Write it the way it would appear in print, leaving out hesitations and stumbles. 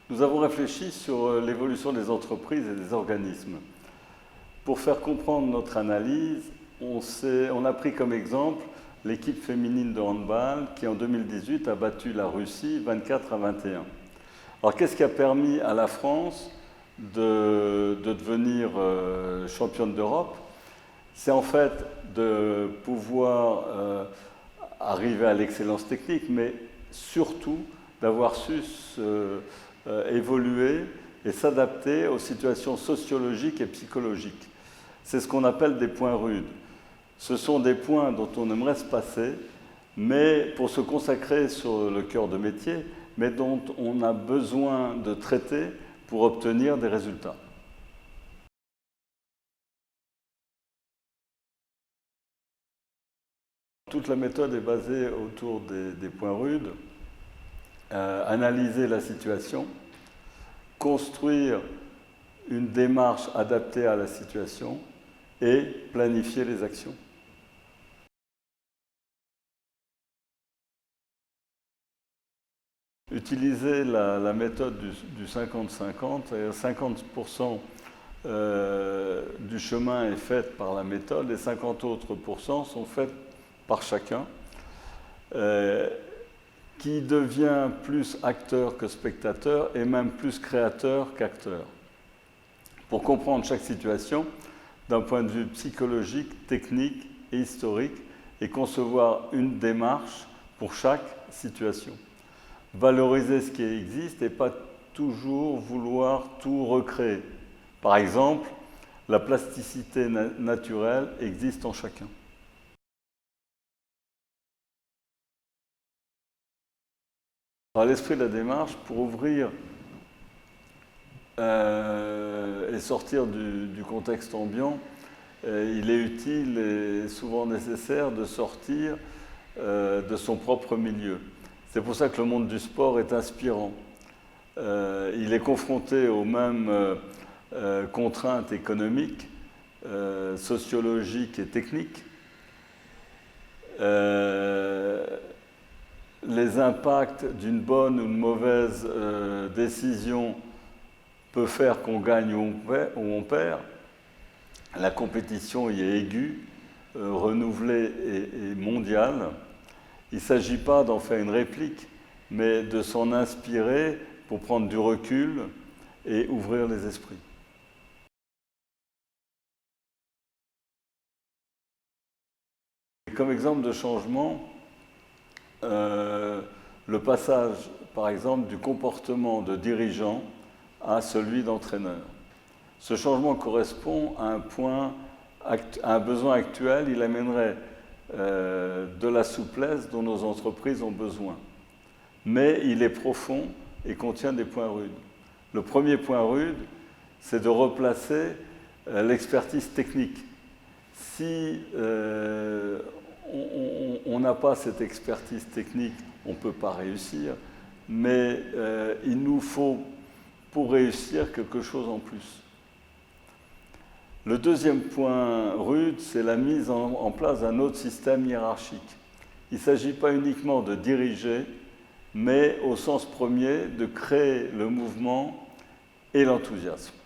Nous avons réfléchi sur l'évolution des entreprises et des organismes. Pour faire comprendre notre analyse, on a pris comme exemple l'équipe féminine de handball qui en 2018 a battu la Russie 24-21. Alors qu'est-ce qui a permis à la France de devenir championne d'Europe? C'est en fait de pouvoir arriver à l'excellence technique, mais surtout d'avoir su évoluer et s'adapter aux situations sociologiques et psychologiques. C'est ce qu'on appelle des points rudes. Ce sont des points dont on aimerait se passer, mais pour se consacrer sur le cœur de métier, mais dont on a besoin de traiter pour obtenir des résultats. Toute la méthode est basée autour des points rudes. Analyser la situation, construire une démarche adaptée à la situation et planifier les actions. Utiliser la méthode du 50-50, c'est-à-dire 50% du chemin est fait par la méthode et 50 autres pourcents sont faits par chacun, qui devient plus acteur que spectateur et même plus créateur qu'acteur. Pour comprendre chaque situation d'un point de vue psychologique, technique et historique et concevoir une démarche pour chaque situation. Valoriser ce qui existe et pas toujours vouloir tout recréer. Par exemple, la plasticité naturelle existe en chacun. À l'esprit de la démarche, pour ouvrir et sortir du contexte ambiant, il est utile et souvent nécessaire de sortir de son propre milieu. C'est pour ça que le monde du sport est inspirant. Il est confronté aux mêmes contraintes économiques, sociologiques et techniques. Les impacts d'une bonne ou une mauvaise décision peuvent faire qu'on gagne ou on perd. La compétition y est aiguë, renouvelée et mondiale. Il ne s'agit pas d'en faire une réplique, mais de s'en inspirer pour prendre du recul et ouvrir les esprits. Comme exemple de changement, le passage, par exemple, du comportement de dirigeant à celui d'entraîneur. Ce changement correspond à un besoin actuel, il amènerait de la souplesse dont nos entreprises ont besoin. Mais il est profond et contient des points rudes. Le premier point rude, c'est de replacer l'expertise technique. Si on n'a pas cette expertise technique, on ne peut pas réussir, mais il nous faut, pour réussir, quelque chose en plus. Le deuxième point rude, c'est la mise en place d'un autre système hiérarchique. Il ne s'agit pas uniquement de diriger, mais au sens premier, de créer le mouvement et l'enthousiasme.